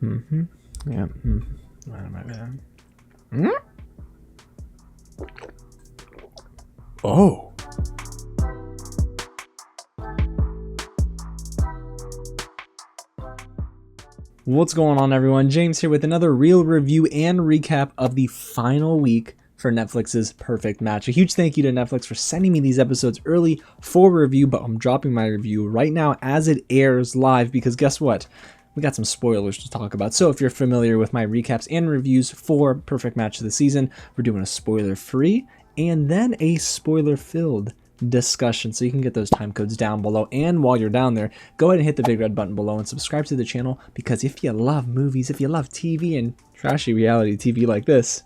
Yeah. Oh. What's going on, everyone? James here with another real review and recap of the final week for Netflix's Perfect Match. A huge thank you to Netflix for sending me these episodes early for review, but I'm dropping my review right now as it airs live because guess what? We got some spoilers to talk about. So if you're familiar with my recaps and reviews for Perfect Match of the season, we're doing a spoiler-free and then a spoiler-filled discussion, so you can get those time codes down below. And while you're down there, go ahead and hit the big red button below and subscribe to the channel, because if you love movies, if you love TV and trashy reality TV like this,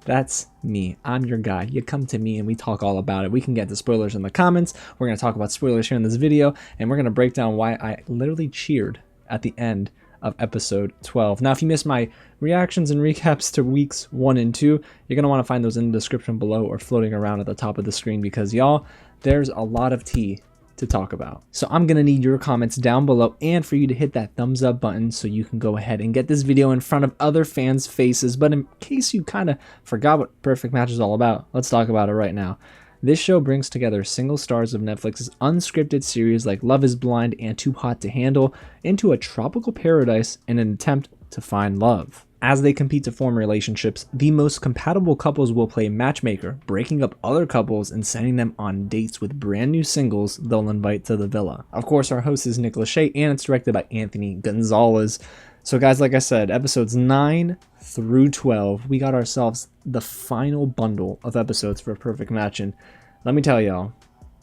that's me. I'm your guy. You come to me and we talk all about it. We can get the spoilers in the comments. We're going to talk about spoilers here in this video, and we're going to break down why I literally cheered at the end of episode 12. Now, if you missed my reactions and recaps to weeks 1 and 2, you're going to want to find those in the description below or floating around at the top of the screen, because y'all, there's a lot of tea to talk about. So I'm going to need your comments down below and for you to hit that thumbs up button so you can go ahead and get this video in front of other fans' faces. But in case you kind of forgot what Perfect Match is all about, let's talk about it right now. This show brings together single stars of Netflix's unscripted series like Love is Blind and Too Hot to Handle into a tropical paradise in an attempt to find love. As they compete to form relationships, the most compatible couples will play matchmaker, breaking up other couples and sending them on dates with brand new singles they'll invite to the villa. Of course, our host is Lachey, and it's directed by Anthony Gonzales. So guys, like I said, episodes 9 through 12, we got ourselves the final bundle of episodes for Perfect Match, and let me tell y'all,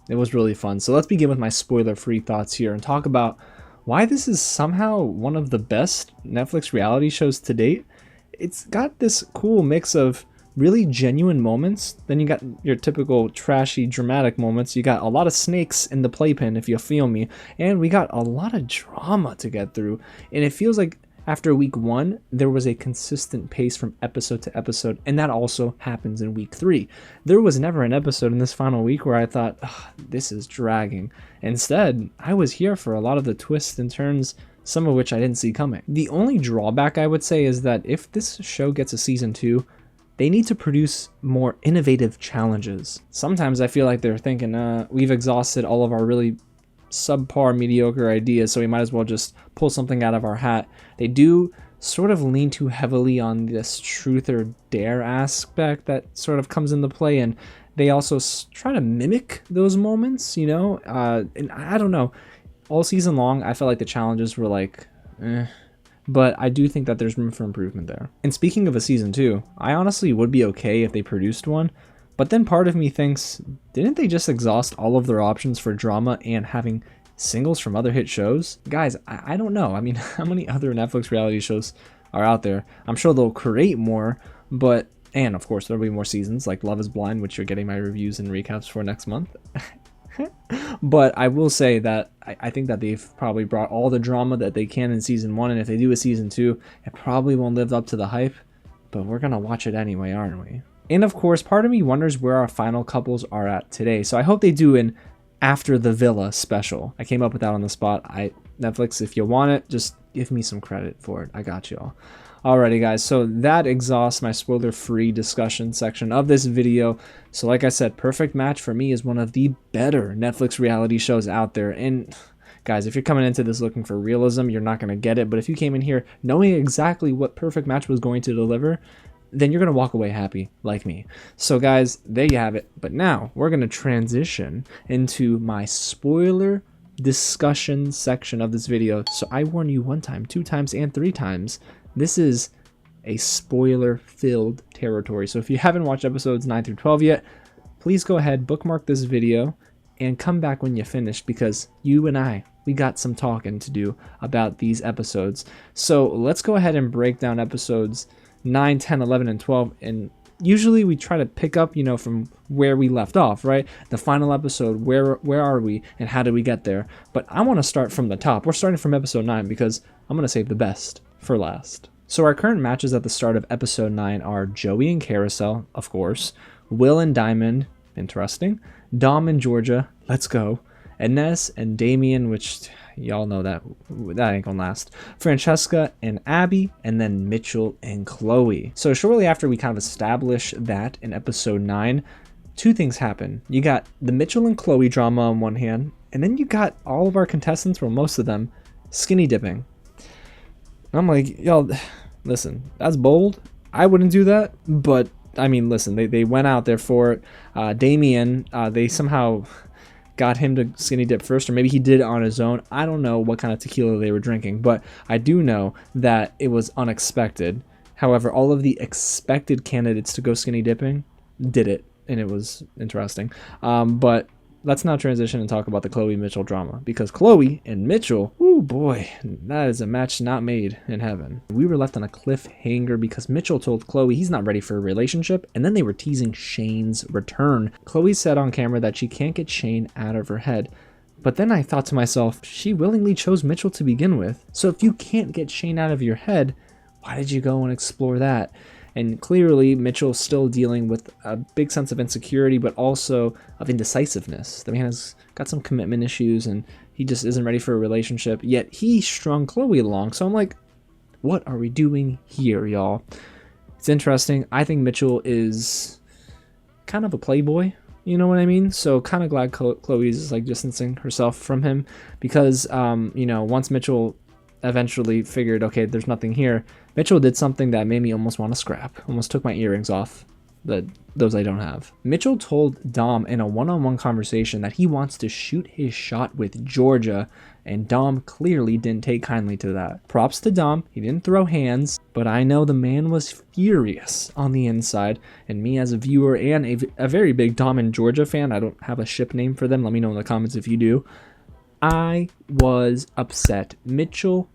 it was really fun. So let's begin with my spoiler-free thoughts here and talk about why this is somehow one of the best Netflix reality shows to date. It's got this cool mix of really genuine moments, then you got your typical trashy dramatic moments, you got a lot of snakes in the playpen, if you feel me, and we got a lot of drama to get through. And it feels like after week 1, there was a consistent pace from episode to episode, and that also happens in week 3. There was never an episode in this final week where I thought, this is dragging. Instead, I was here for a lot of the twists and turns, some of which I didn't see coming. The only drawback I would say is that if this show gets a season 2, they need to produce more innovative challenges. Sometimes I feel like they're thinking, we've exhausted all of our really subpar mediocre ideas, so we might as well just pull something out of our hat. They do sort of lean too heavily on this truth or dare aspect that sort of comes into play, and they also try to mimic those moments, you know, and I don't know, all season long I felt like the challenges were like but I do think that there's room for improvement there. And speaking of a season 2, I honestly would be okay if they produced one. But then part of me thinks, didn't they just exhaust all of their options for drama and having singles from other hit shows? Guys, I don't know. I mean, how many other Netflix reality shows are out there? I'm sure they'll create more, but, and of course there'll be more seasons like Love is Blind, which you're getting my reviews and recaps for next month. But I will say that I think that they've probably brought all the drama that they can in season 1, and if they do a season 2, it probably won't live up to the hype, but we're gonna watch it anyway, aren't we? And of course, part of me wonders where our final couples are at today. So I hope they do an After the Villa special. I came up with that on the spot. Netflix, if you want it, just give me some credit for it. I got y'all. Alrighty guys, so that exhausts my spoiler-free discussion section of this video. So like I said, Perfect Match for me is one of the better Netflix reality shows out there. And guys, if you're coming into this looking for realism, you're not going to get it. But if you came in here knowing exactly what Perfect Match was going to deliver, then you're going to walk away happy like me. So guys, there you have it. But now we're going to transition into my spoiler discussion section of this video. So I warn you 1 time, 2 times, and 3 times. This is a spoiler-filled territory. So if you haven't watched episodes 9 through 12 yet, please go ahead, bookmark this video, and come back when you finish, because you and we got some talking to do about these episodes. So let's go ahead and break down episodes 9, 10, 11, and 12, and usually we try to pick up, you know, from where we left off, right? The final episode, where are we and how did we get there? But I want to start from the top. We're starting from episode 9 because I'm going to save the best for last. So our current matches at the start of episode 9 are Joey and Kariselle, of course, Will and Diamond, interesting, Dom and Georgia, let's go, Ines and Damien, which, y'all know that ain't gonna last. Francesca and Abby, and then Mitchell and Chloe. So shortly after we kind of establish that in episode 9, two things happen. You got the Mitchell and Chloe drama on one hand, and then you got all of our contestants, well, most of them, skinny dipping. I'm like, y'all, listen, that's bold. I wouldn't do that, but I mean, listen, they went out there for it. Damien, they somehow got him to skinny dip first, or maybe he did it on his own. I don't know what kind of tequila they were drinking, but I do know that it was unexpected. However, all of the expected candidates to go skinny dipping did it, and it was interesting. But let's now transition and talk about the Chloe Mitchell drama, because Chloe and Mitchell, oh boy, that is a match not made in heaven. We were left on a cliffhanger because Mitchell told Chloe he's not ready for a relationship, and then they were teasing Shayne's return. Chloe said on camera that she can't get Shayne out of her head. But then I thought to myself, she willingly chose Mitchell to begin with. So if you can't get Shayne out of your head, why did you go and explore that? And clearly, Mitchell's still dealing with a big sense of insecurity, but also of indecisiveness. The man has got some commitment issues, and he just isn't ready for a relationship. Yet he strung Chloe along. So I'm like, what are we doing here, y'all? It's interesting. I think Mitchell is kind of a playboy. You know what I mean? So kind of glad Chloe's like distancing herself from him, because, you know, once Mitchell eventually figured, okay, there's nothing here, Mitchell did something that made me almost want to scrap. Almost took my earrings off. Those I don't have. Mitchell told Dom in a one-on-one conversation that he wants to shoot his shot with Georgia, and Dom clearly didn't take kindly to that. Props to Dom, he didn't throw hands, but I know the man was furious on the inside, and me as a viewer and a very big Dom and Georgia fan, I don't have a ship name for them, let me know in the comments if you do, I was upset. Mitchell,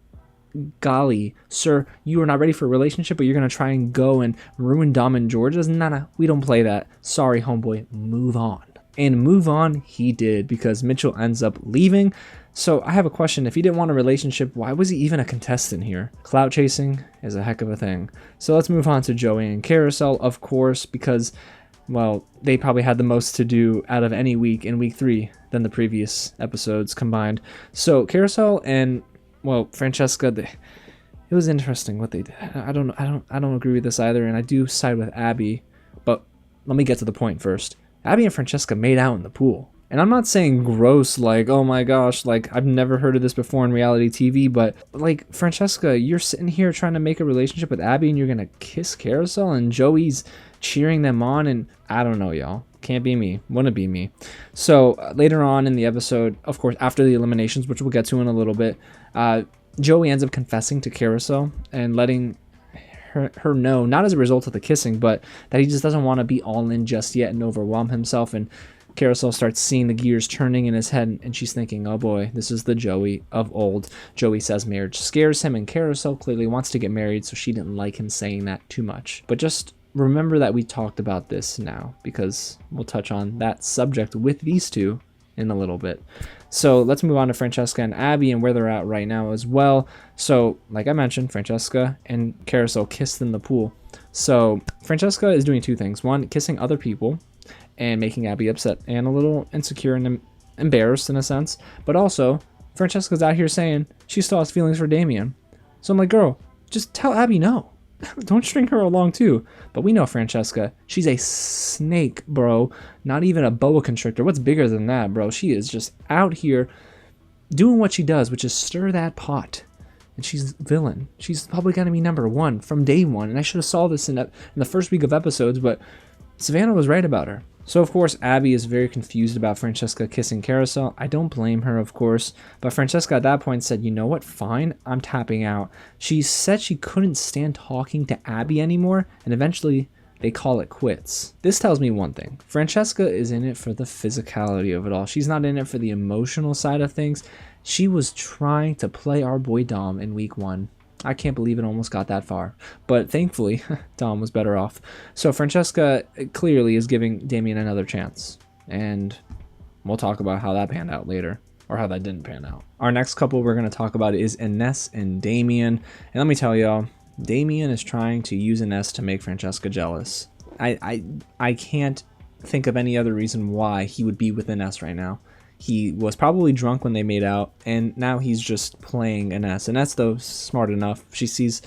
golly, sir, you are not ready for a relationship, but you're going to try and go and ruin Dom and Georgia's? Nah, we don't play that. Sorry, homeboy, move on. And move on he did, because Mitchell ends up leaving. So I have a question. If he didn't want a relationship, why was he even a contestant here? Clout chasing is a heck of a thing. So let's move on to Joey and Kariselle, of course, because, well, they probably had the most to do out of any week in week 3 than the previous episodes combined. So Kariselle and, well, Francesca, it was interesting what they did. I don't agree with this either, and I do side with Abby, but let me get to the point first. Abby and Francesca made out in the pool. And I'm not saying gross, like, oh my gosh, like, I've never heard of this before in reality TV, but, like, Francesca, you're sitting here trying to make a relationship with Abby, and you're gonna kiss Kariselle, and Joey's cheering them on, and I don't know, y'all. Can't be me. Wouldn't be me. So later on in the episode, of course, after the eliminations, which we'll get to in a little bit, Joey ends up confessing to Kariselle and letting her know, not as a result of the kissing, but that he just doesn't want to be all in just yet and overwhelm himself. And Kariselle starts seeing the gears turning in his head, and she's thinking, oh boy, this is the Joey of old. Joey says marriage scares him, and Kariselle clearly wants to get married, so she didn't like him saying that too much. But just remember that we talked about this now, because we'll touch on that subject with these two in a little bit. So let's move on to Francesca and Abby and where they're at right now as well. So like I mentioned, Francesca and Kariselle kissed in the pool. So Francesca is doing two things. One, kissing other people and making Abby upset and a little insecure and embarrassed in a sense. But also, Francesca's out here saying she still has feelings for Damien. So I'm like, girl, just tell Abby no. Don't string her along too. But we know Francesca. She's a snake, bro. Not even a boa constrictor. What's bigger than that, bro? She is just out here doing what she does, which is stir that pot. And she's villain. She's public enemy number 1 from day 1. And I should have saw this in the first week of episodes, but Savannah was right about her. So, of course, Abby is very confused about Francesca kissing Kariselle. I don't blame her, of course. But Francesca at that point said, you know what, fine, I'm tapping out. She said she couldn't stand talking to Abby anymore, and eventually they call it quits. This tells me one thing. Francesca is in it for the physicality of it all. She's not in it for the emotional side of things. She was trying to play our boy Dom in week 1. I can't believe it almost got that far. But thankfully, Dom was better off. So Francesca clearly is giving Damien another chance. And we'll talk about how that panned out later. Or how that didn't pan out. Our next couple we're going to talk about is Ines and Damien. And let me tell y'all, Damien is trying to use Ines to make Francesca jealous. I can't think of any other reason why he would be with Ines right now. He was probably drunk when they made out, and now he's just playing Ines. Ines, though, smart enough. She sees,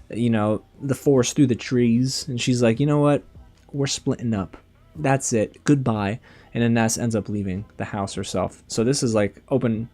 you know, the forest through the trees, and she's like, you know what? We're splitting up. That's it. Goodbye. And Ines ends up leaving the house herself. So this is like open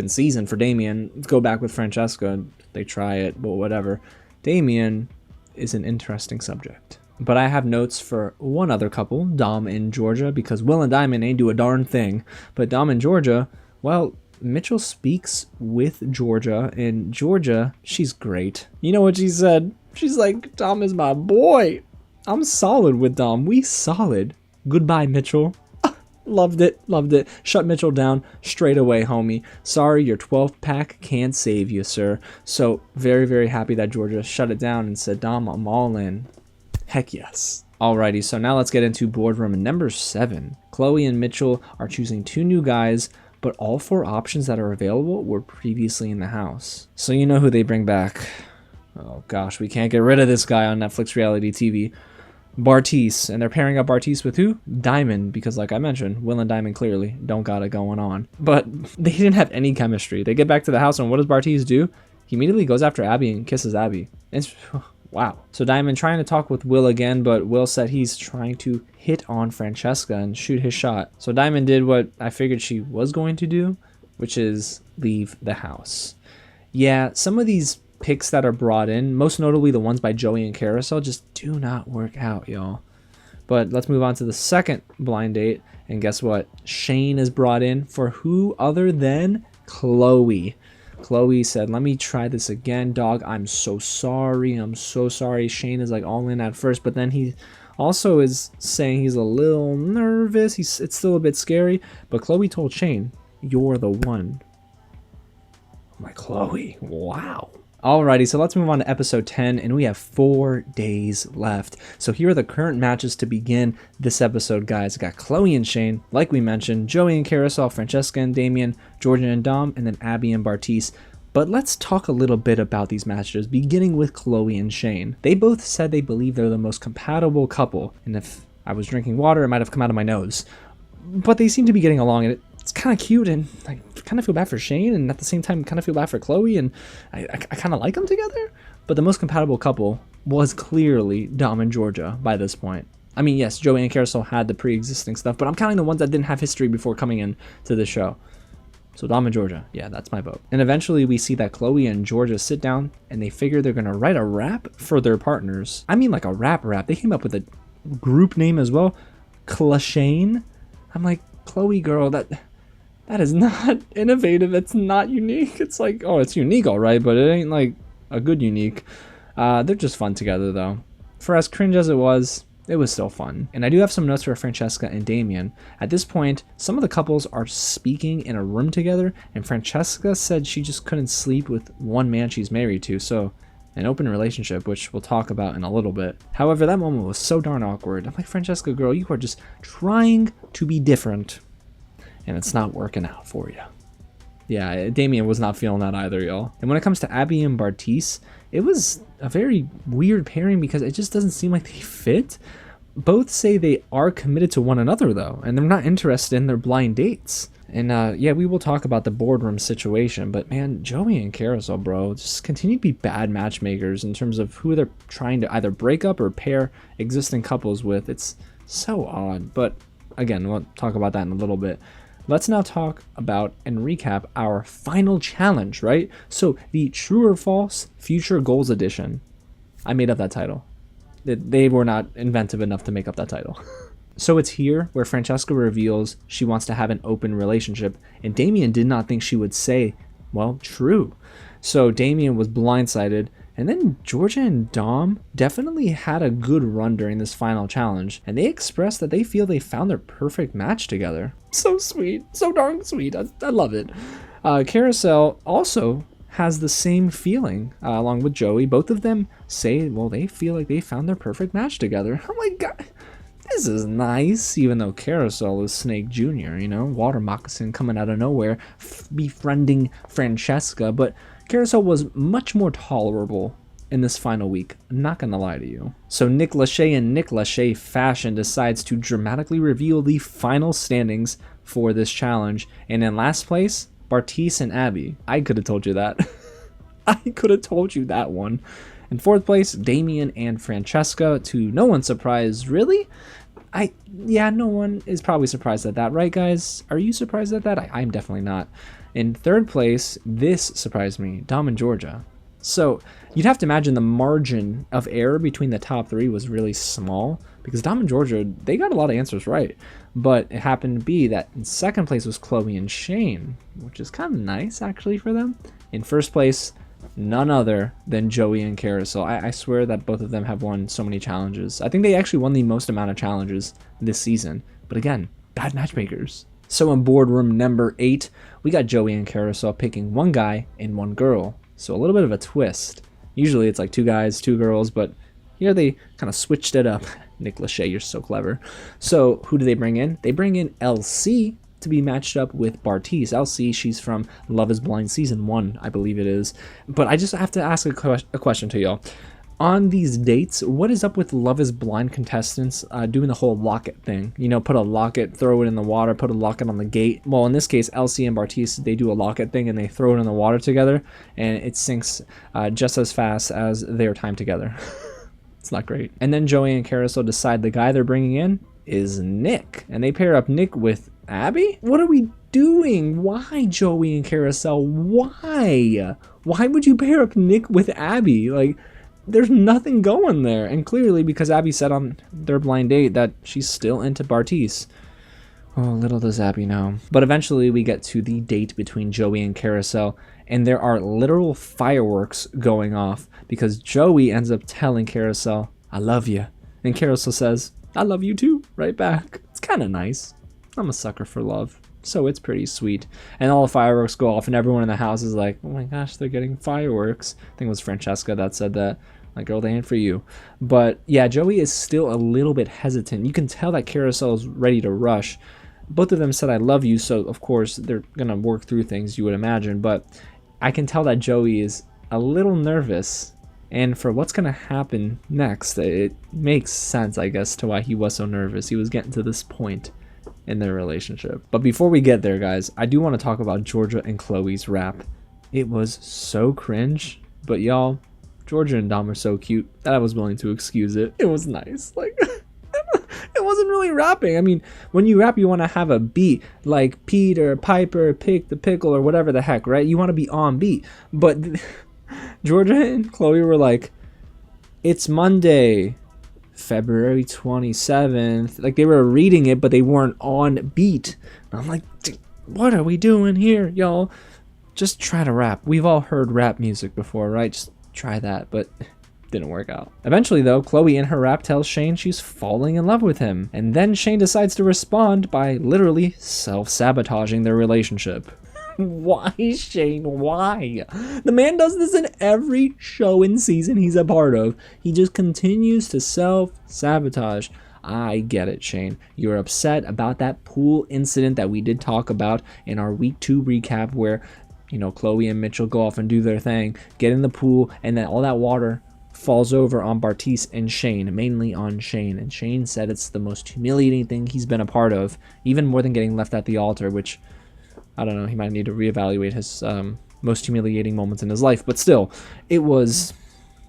season for Damien. Go back with Francesca. They try it, but whatever. Damien is an interesting subject. But I have notes for one other couple, Dom and Georgia, because Will and Diamond ain't do a darn thing. But Dom and Georgia, well, Mitchell speaks with Georgia, and Georgia, she's great. You know what she said? She's like, Dom is my boy. I'm solid with Dom. We solid. Goodbye, Mitchell. Loved it. Loved it. Shut Mitchell down straight away, homie. Sorry, your 12th pack can't save you, sir. So very, very happy that Georgia shut it down and said, Dom, I'm all in. Heck yes. Alrighty, so now let's get into boardroom number 7. Chloe and Mitchell are choosing 2 new guys, but all 4 options that are available were previously in the house. So you know who they bring back. Oh gosh, we can't get rid of this guy on Netflix reality TV. Bartise, and they're pairing up Bartise with who? Diamond, because like I mentioned, Will and Diamond clearly don't got it going on. But they didn't have any chemistry. They get back to the house, and what does Bartise do? He immediately goes after Abby and kisses Abby. It's... wow. So Diamond trying to talk with Will again, but Will said he's trying to hit on Francesca and shoot his shot. So Diamond did what I figured she was going to do, which is leave the house. Yeah, some of these picks that are brought in, most notably the ones by Joey and Kariselle, just do not work out, y'all. But let's move on to the second blind date, and guess what? Shayne is brought in for who other than Chloe. Chloe said, let me try this again, dog. I'm so sorry. I'm so sorry. Shayne is like all in at first, but then he also is saying he's a little nervous. It's still a bit scary, but Chloe told Shayne, you're the one. I'm like, Chloe, wow. Alrighty, so let's move on to episode 10, and we have 4 days left. So here are the current matches to begin this episode, guys. We got Chloe and Shayne, like we mentioned, Joey and Kariselle, Francesca and Damien, Georgia and Dom, and then Abby and Bartise. But let's talk a little bit about these matches, beginning with Chloe and Shayne. They both said they believe they're the most compatible couple, and if I was drinking water, it might have come out of my nose. But they seem to be getting along, and it's kind of cute, and I kind of feel bad for Shayne, and at the same time kind of feel bad for Chloe, and I kind of like them together. But the most compatible couple was clearly Dom and Georgia by this point. I mean, yes, Joey and Kariselle had the pre-existing stuff, but I'm counting the ones that didn't have history before coming in to the show. So Dom and Georgia, yeah, that's my vote. And eventually we see that Chloe and Georgia sit down, and they figure they're gonna write a rap for their partners. I mean, like a rap. They came up with a group name as well, Lachey. I'm like, Chloe, girl, that is not innovative. It's not unique. It's like, oh, it's unique, all right, but it ain't like a good unique. They're just fun together, though. For as cringe as it was still fun. And I do have some notes for Francesca and Damien. At this point, some of the couples are speaking in a room together, and Francesca said she just couldn't sleep with one man she's married to, so an open relationship, which we'll talk about in a little bit. However, that moment was so darn awkward. I'm like, Francesca, girl, you are just trying to be different, and it's not working out for you. Yeah, Damien was not feeling that either, y'all. And when it comes to Abby and Bartise, it was a very weird pairing because it just doesn't seem like they fit. Both say they are committed to one another, though, and they're not interested in their blind dates. And yeah, we will talk about the boardroom situation, but man, Joey and Kariselle, bro, just continue to be bad matchmakers in terms of who they're trying to either break up or pair existing couples with. It's so odd, but again, we'll talk about that in a little bit. Let's now talk about and recap our final challenge, right? So the True or False Future Goals Edition. I made up that title. They were not inventive enough to make up that title. So it's here where Francesca reveals she wants to have an open relationship, and Damien did not think she would say, well, true. So Damien was blindsided, and then Georgia and Dom definitely had a good run during this final challenge, and they expressed that they feel they found their perfect match together. So sweet, so darn sweet, I love it. Kariselle also has the same feeling along with Joey. Both of them say, well, they feel like they found their perfect match together. Oh my god. This is nice, even though Kariselle is Snake Jr., you know, water moccasin coming out of nowhere, befriending Francesca, but Kariselle was much more tolerable in this final week, I'm not gonna lie to you. So Nick Lachey and Nick Lachey fashion decides to dramatically reveal the final standings for this challenge. And in last place, Bartise and Abby. I could have told you that. I could have told you that one. In fourth place, Damien and Francesca, to no one's surprise. Really? Yeah, no one is probably surprised at that, right, guys? Are you surprised at that? I'm definitely not. In third place, this surprised me, Dom and Georgia. So you'd have to imagine the margin of error between the top three was really small, because Dom and Georgia, they got a lot of answers right. But it happened to be that in second place was Chloe and Shayne, which is kind of nice actually for them. In first place, none other than Joey and Kariselle. I swear that both of them have won so many challenges. I think they actually won the most amount of challenges this season. But again, bad matchmakers. So in boardroom number 8, we got Joey and Kariselle picking one guy and one girl. So a little bit of a twist. Usually it's like 2 guys, 2 girls, but here they kind of switched it up. Nick Lachey, you're so clever. So who do they bring in? They bring in LC to be matched up with Bartise. LC, she's from Love is Blind season 1, I believe it is. But I just have to ask a question to y'all. On these dates, what is up with Love is Blind contestants doing the whole locket thing? You know, put a locket, throw it in the water, put a locket on the gate. Well, in this case, LC and Bartise, they do a locket thing and they throw it in the water together, and it sinks just as fast as their time together. It's not great. And then Joey and Kariselle decide the guy they're bringing in is Nick, and they pair up Nick with Abby? What are we doing? Why, Joey and Kariselle? Why? Why would you pair up Nick with Abby? Like, there's nothing going there. And clearly, because Abby said on their blind date that she's still into Bartise. Oh, little does Abby know. But eventually, we get to the date between Joey and Kariselle, and there are literal fireworks going off because Joey ends up telling Kariselle, "I love you." And Kariselle says, "I love you too," right back. It's kind of nice. I'm a sucker for love, so it's pretty sweet. And all the fireworks go off, and everyone in the house is like, "Oh my gosh, they're getting fireworks." I think it was Francesca that said that. Like, girl, they ain't for you. But yeah, Joey is still a little bit hesitant. You can tell that Kariselle is ready to rush. Both of them said "I love you," so of course they're gonna work through things, you would imagine. But I can tell that Joey is a little nervous. And for what's gonna happen next, it makes sense, I guess, to why he was so nervous. He was getting to this point in their relationship. But before we get there, guys, I do want to talk about Georgia and Chloe's rap. It was so cringe, but y'all, Georgia and Dom are so cute that I was willing to excuse it. It was nice. Like, it wasn't really rapping. I mean, when you rap, you want to have a beat, like Peter, Piper, Pick the Pickle, or whatever the heck, right? You want to be on beat. But Georgia and Chloe were like, "It's Monday, February 27th. Like, they were reading it, but they weren't on beat. And I'm like, what are we doing here, y'all? Just try to rap. We've all heard rap music before, right? Just try that, but didn't work out. Eventually, though, Chloe in her rap tells Shayne she's falling in love with him. And then Shayne decides to respond by literally self-sabotaging their relationship. Why, Shayne? Why? The man does this in every show and season he's a part of. He just continues to self-sabotage. I get it, Shayne. You're upset about that pool incident that we did talk about in our week 2 recap where, you know, Chloe and Mitchell go off and do their thing, get in the pool, and then all that water falls over on Bartise and Shayne, mainly on Shayne. And Shayne said it's the most humiliating thing he's been a part of, even more than getting left at the altar, which, I don't know, he might need to reevaluate his most humiliating moments in his life. But still, it was,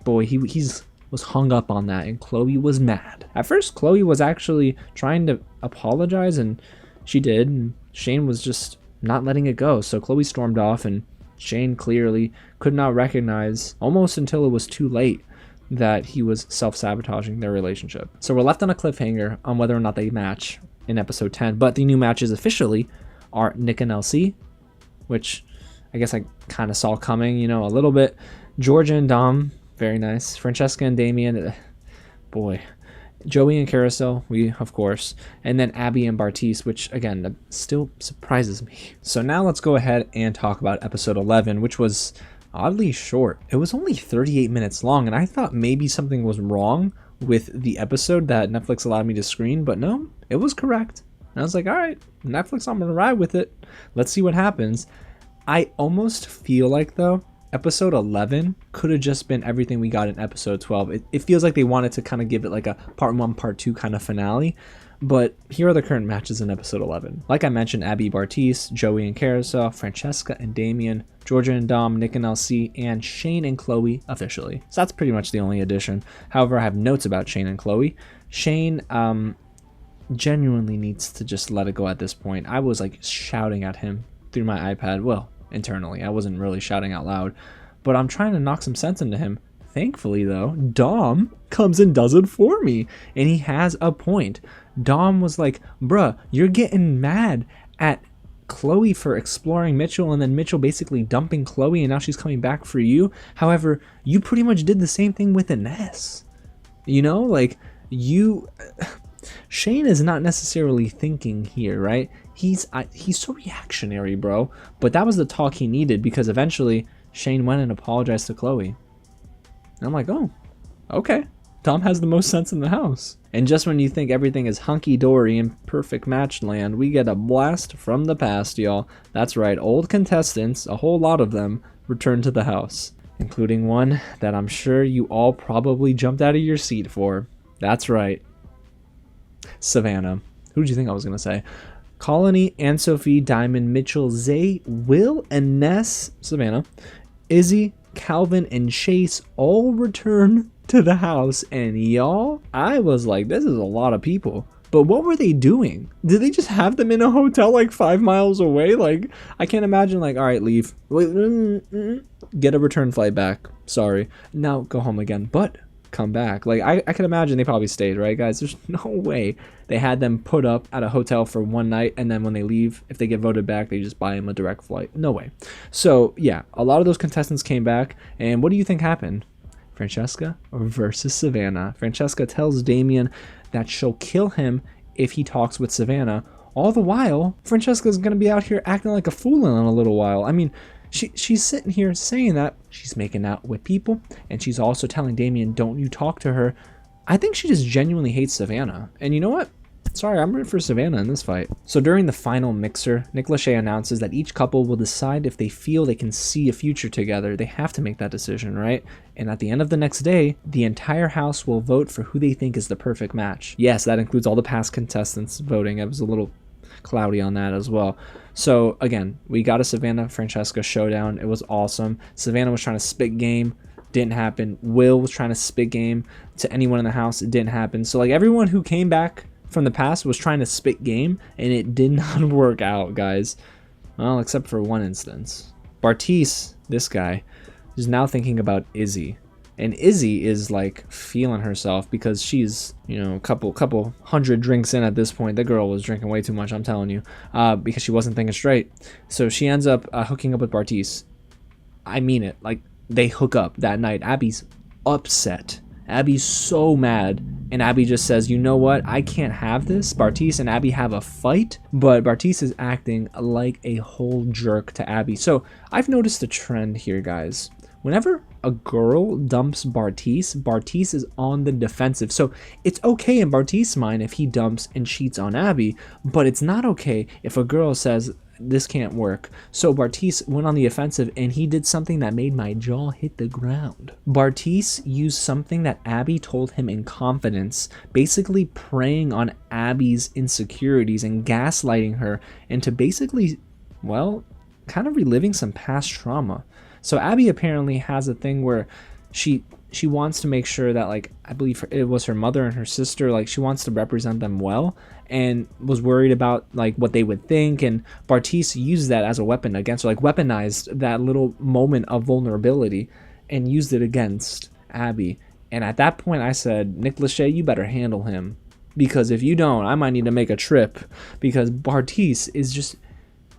boy, he was hung up on that, and Chloe was mad. At first, Chloe was actually trying to apologize, and she did, and Shayne was just not letting it go. So Chloe stormed off, and Shayne clearly could not recognize, almost until it was too late, that he was self-sabotaging their relationship. So we're left on a cliffhanger on whether or not they match in episode 10, but the new matches officially are Nick and LC, which I guess I kind of saw coming, you know, a little bit. Georgia and Dom, very nice. Francesca and Damien, boy. Joey and Kariselle, we, of course. And then Abby and Bartise, which, again, that still surprises me. So now let's go ahead and talk about episode 11, which was oddly short. It was only 38 minutes long, and I thought maybe something was wrong with the episode that Netflix allowed me to screen, but no, it was correct. And I was like, all right, Netflix, I'm going to ride with it. Let's see what happens. I almost feel like, though, episode 11 could have just been everything we got in episode 12. It feels like they wanted to kind of give it like a part 1, part 2 kind of finale. But here are the current matches in episode 11. Like I mentioned, Abby, Bartise, Joey and Kariselle, Francesca and Damien, Georgia and Dom, Nick and LC, and Shayne and Chloe officially. So that's pretty much the only addition. However, I have notes about Shayne and Chloe. Shayne genuinely needs to just let it go at this point. I was like shouting at him through my iPad. Well, internally. I wasn't really shouting out loud. But I'm trying to knock some sense into him. Thankfully, though, Dom comes and does it for me. And he has a point. Dom was like, bruh, you're getting mad at Chloe for exploring Mitchell and then Mitchell basically dumping Chloe and now she's coming back for you. However, you pretty much did the same thing with Ines. You know, like Shayne is not necessarily thinking here, right? He's so reactionary, bro. But that was the talk he needed because eventually Shayne went and apologized to Chloe. And I'm like, oh, okay. Dom has the most sense in the house. And just when you think everything is hunky-dory in perfect match land, we get a blast from the past, y'all. That's right, old contestants, a whole lot of them, return to the house. Including one that I'm sure you all probably jumped out of your seat for. That's right. Savannah. Who did you think I was going to say? Colony, Anne-Sophie, Diamond, Mitchell, Zay, Will, and Ness, Savannah, Izzy, Calvin, and Chase all return to the house. And y'all, I was like, this is a lot of people. But what were they doing? Did they just have them in a hotel like 5 miles away? Like, I can't imagine like, all right, leave. Get a return flight back. Sorry. Now go home again. But come back. Like, I can imagine they probably stayed, right, guys? There's no way they had them put up at a hotel for one night and then when they leave, if they get voted back, they just buy them a direct flight. No way. So yeah, a lot of those contestants came back, and what do you think happened? Francesca versus Savannah. Francesca tells Damien that she'll kill him if he talks with Savannah. All the while, Francesca's gonna be out here acting like a fool in a little while. I mean, she's sitting here saying that she's making out with people, and she's also telling Damien, don't you talk to her. I think she just genuinely hates Savannah. And you know what? Sorry, I'm rooting for Savannah in this fight. So during the final mixer, Nick Lachey announces that each couple will decide if they feel they can see a future together. They have to make that decision, right? And at the end of the next day, the entire house will vote for who they think is the perfect match. Yes, that includes all the past contestants voting. I was a little cloudy on that as well. So again, we got a Savannah Francesca showdown. It was awesome. Savannah was trying to spit game, didn't happen. Will was trying to spit game to anyone in the house, it didn't happen. So like everyone who came back from the past was trying to spit game, and it did not work out, guys. Well, except for one instance. Bartise, this guy, is now thinking about Izzy. And Izzy is like feeling herself because she's, you know, a couple hundred drinks in at this point. The girl was drinking way too much, I'm telling you, because she wasn't thinking straight. So she ends up hooking up with Bartise. I mean it. Like, they hook up that night. Abby's upset. Abby's so mad. And Abby just says, you know what? I can't have this. Bartise and Abby have a fight, but Bartise is acting like a whole jerk to Abby. So I've noticed a trend here, guys. Whenever a girl dumps Bartise, Bartise is on the defensive. So it's okay in Bartise's mind if he dumps and cheats on Abby, but it's not okay if a girl says, this can't work. So Bartise went on the offensive, and he did something that made my jaw hit the ground. Bartise used something that Abby told him in confidence, basically preying on Abby's insecurities and gaslighting her into basically, well, kind of reliving some past trauma. So Abby apparently has a thing where she wants to make sure that, like, I believe it was her mother and her sister, like, she wants to represent them well, and was worried about like what they would think, and Bartise used that as a weapon against her, like weaponized that little moment of vulnerability and used it against Abby. And at that point I said, Nick Lachey, you better handle him, because if you don't, I might need to make a trip, because Bartise is just,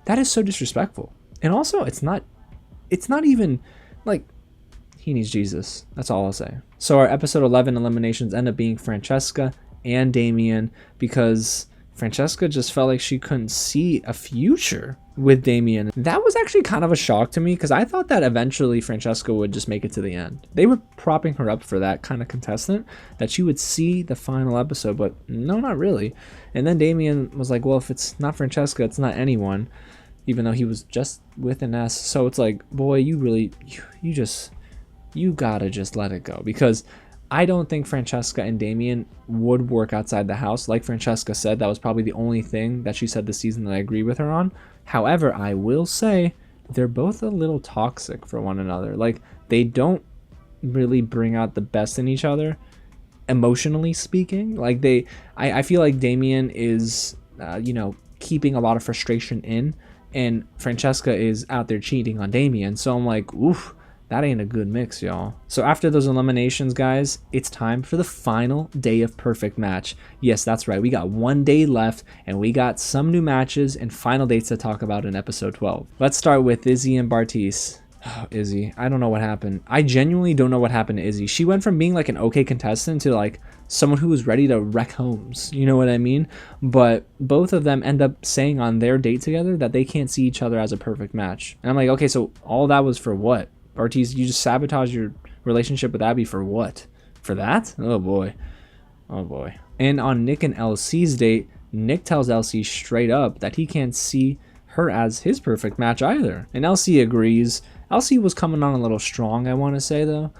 that is so disrespectful. And also it's not even like, he needs Jesus. That's all I'll say. So our episode 11 eliminations end up being Francesca and Damien, because Francesca just felt like she couldn't see a future with Damien. That was actually kind of a shock to me, because I thought that eventually Francesca would just make it to the end. They were propping her up for that kind of contestant, that she would see the final episode, but no, not really. And then Damien was like, well, if it's not Francesca, it's not anyone, even though he was just with an S. So it's like, boy, you gotta just let it go, because I don't think Francesca and Damian would work outside the house. Like Francesca said, that was probably the only thing that she said this season that I agree with her on. However, I will say they're both a little toxic for one another. Like, they don't really bring out the best in each other, emotionally speaking. Like, I feel like Damian is, keeping a lot of frustration in, and Francesca is out there cheating on Damian. So I'm like, oof, that ain't a good mix, y'all. So after those eliminations, guys, it's time for the final day of Perfect Match. Yes, that's right. We got 1 day left, and we got some new matches and final dates to talk about in episode 12. Let's start with Izzy and Bartise. Oh, Izzy, I don't know what happened. I genuinely don't know what happened to Izzy. She went from being like an okay contestant to like someone who was ready to wreck homes. You know what I mean? But both of them end up saying on their date together that they can't see each other as a perfect match. And I'm like, okay, so all that was for what? Bartise, you just sabotaged your relationship with Abby for what? For that? Oh boy. Oh boy. And on Nick and LC's date, Nick tells LC straight up that he can't see her as his perfect match either. And LC agrees. LC was coming on a little strong, I want to say, though.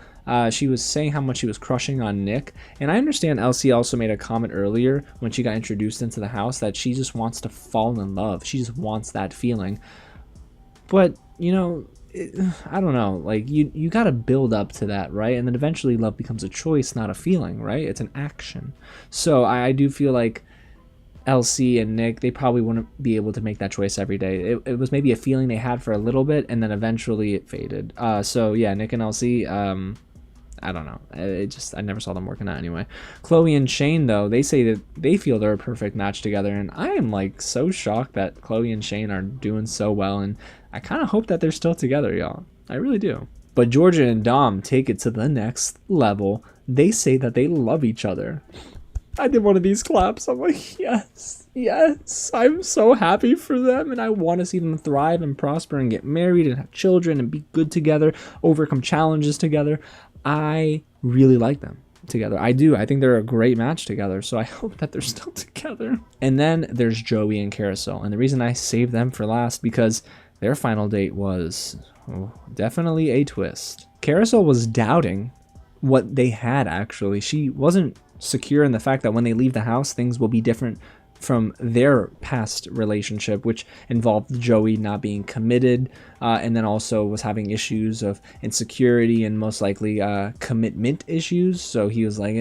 She was saying how much she was crushing on Nick. And I understand LC also made a comment earlier when she got introduced into the house that she just wants to fall in love. She just wants that feeling. But, I don't know. Like, you got to build up to that, right? And then eventually love becomes a choice, not a feeling, right? It's an action. So I do feel like LC and Nick, they probably wouldn't be able to make that choice every day. It was maybe a feeling they had for a little bit, and then eventually it faded. So yeah, Nick and LC, I don't know. I never saw them working out anyway. Chloe and Shayne, though, they say that they feel they're a perfect match together, and I am like so shocked that Chloe and Shayne are doing so well, and I kind of hope that they're still together, y'all. I really do. But Georgia and Dom take it to the next level. They say that they love each other. I did one of these claps. I'm like, yes, I'm so happy for them, and I want to see them thrive and prosper and get married and have children and be good together, overcome challenges together. I really like them together. I do. I think they're a great match together, so I hope that they're still together. And then there's Joey and Kariselle, and the reason I saved them for last because their final date was definitely a twist. Kariselle was doubting what they had, actually. She wasn't secure in the fact that when they leave the house, things will be different from their past relationship, which involved Joey not being committed, and then also was having issues of insecurity and most likely commitment issues. So he was like,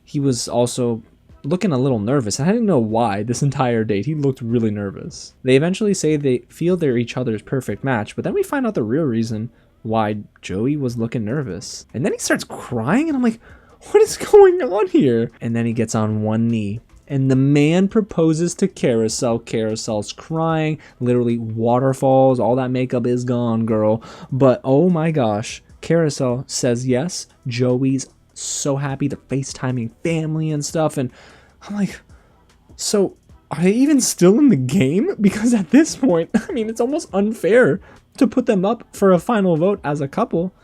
he was also looking a little nervous. I didn't know why this entire date. He looked really nervous. They eventually say they feel they're each other's perfect match, but then we find out the real reason why Joey was looking nervous. And then he starts crying, and I'm like, what is going on here? And then he gets on one knee, and the man proposes to Kariselle. Kariselle's crying, literally waterfalls. All that makeup is gone, girl. But oh my gosh, Kariselle says yes. Joey's so happy. They're FaceTiming family and stuff. And I'm like, so are they even still in the game? Because at this point, I mean, it's almost unfair to put them up for a final vote as a couple.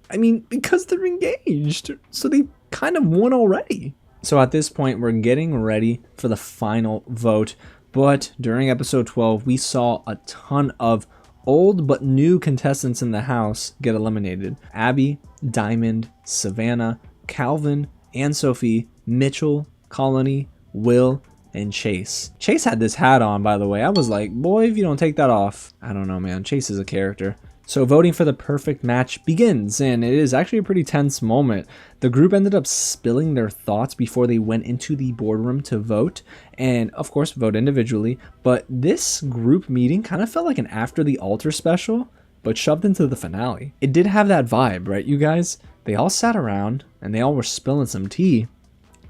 I mean, because they're engaged. So they kind of won already. So at this point, we're getting ready for the final vote. But during episode 12, we saw a ton of old but new contestants in the house get eliminated. Abby, Diamond, Savannah, Calvin, and Sophie, Mitchell, Colony, Will, and Chase. Chase had this hat on, by the way. I was like, boy, if you don't take that off. I don't know, man. Chase is a character. So voting for the perfect match begins, and it is actually a pretty tense moment. The group ended up spilling their thoughts before they went into the boardroom to vote, and of course vote individually, but this group meeting kind of felt like an After the Altar special, but shoved into the finale. It did have that vibe, right, you guys? They all sat around, and they all were spilling some tea,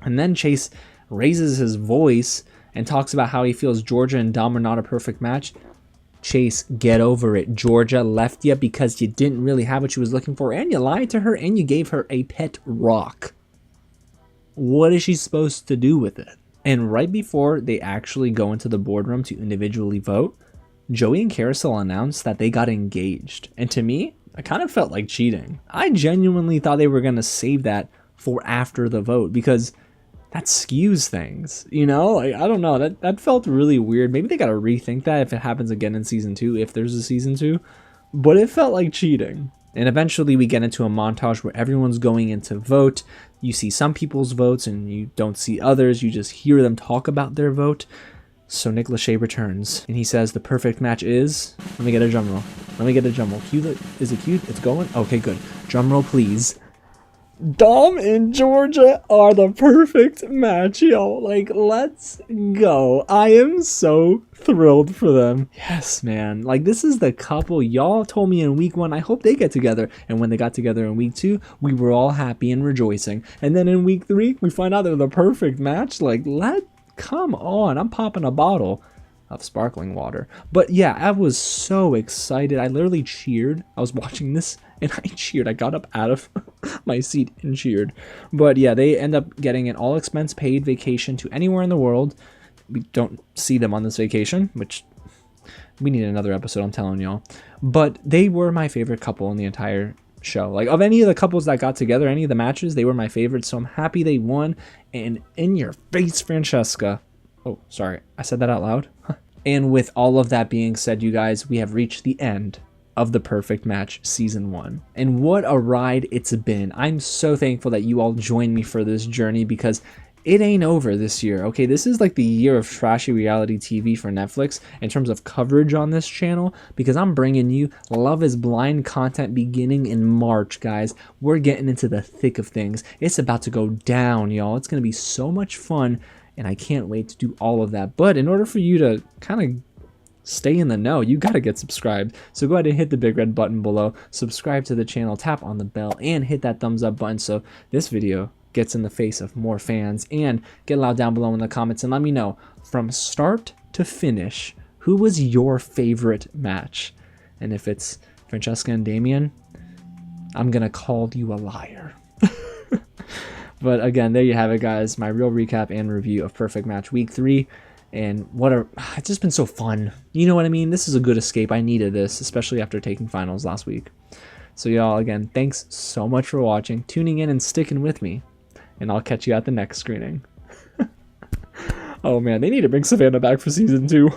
and then Chase raises his voice and talks about how he feels Georgia and Dom are not a perfect match. Chase, get over it. Georgia left you because you didn't really have what she was looking for, and you lied to her, and you gave her a pet rock. What is she supposed to do with it? And right before they actually go into the boardroom to individually vote, Joey and Kariselle announced that they got engaged. And to me, it kind of felt like cheating. I genuinely thought they were going to save that for after the vote, because that skews things, you know? Like, I don't know, that felt really weird. Maybe they gotta rethink that if it happens again in season 2, if there's a season 2. But it felt like cheating. And eventually we get into a montage where everyone's going in to vote. You see some people's votes and you don't see others. You just hear them talk about their vote. So Nick Lachey returns and he says the perfect match is... Let me get a drum roll. Let me get a drum roll. Is it cute? It's going? Okay, good. Drum roll, please. Dom and Georgia are the perfect match, yo. Like, let's go. I am so thrilled for them. Yes, man. Like, this is the couple y'all told me in week 1. I hope they get together. And when they got together in week 2, we were all happy and rejoicing. And then in week 3, we find out they're the perfect match. Like, come on. I'm popping a bottle of sparkling water. But yeah, I was so excited. I literally cheered. I was watching this and I cheered. I got up out of my seat and cheered. But yeah, they end up getting an all expense paid vacation to anywhere in the world. We don't see them on this vacation, which we need another episode, I'm telling y'all. But they were my favorite couple in the entire show. Like, of any of the couples that got together, any of the matches, they were my favorite. So I'm happy they won. And in your face, Francesca. Oh, sorry. I said that out loud. And with all of that being said, you guys, we have reached the end of the Perfect Match Season 1. And what a ride it's been. I'm so thankful that you all joined me for this journey because it ain't over this year, okay? This is like the year of trashy reality TV for Netflix in terms of coverage on this channel because I'm bringing you Love is Blind content beginning in March, guys. We're getting into the thick of things. It's about to go down, y'all. It's going to be so much fun. And I can't wait to do all of that. But in order for you to kind of stay in the know, you got to get subscribed. So go ahead and hit the big red button below. Subscribe to the channel, tap on the bell, and hit that thumbs up button so this video gets in the face of more fans. And get loud down below in the comments and let me know from start to finish, who was your favorite match? And if it's Francesca and Damian, I'm going to call you a liar. But again, there you have it, guys. My real recap and review of Perfect Match Week 3. And it's just been so fun. You know what I mean? This is a good escape. I needed this, especially after taking finals last week. So y'all, again, thanks so much for watching, tuning in, and sticking with me. And I'll catch you at the next screening. Oh man, they need to bring Savannah back for Season 2.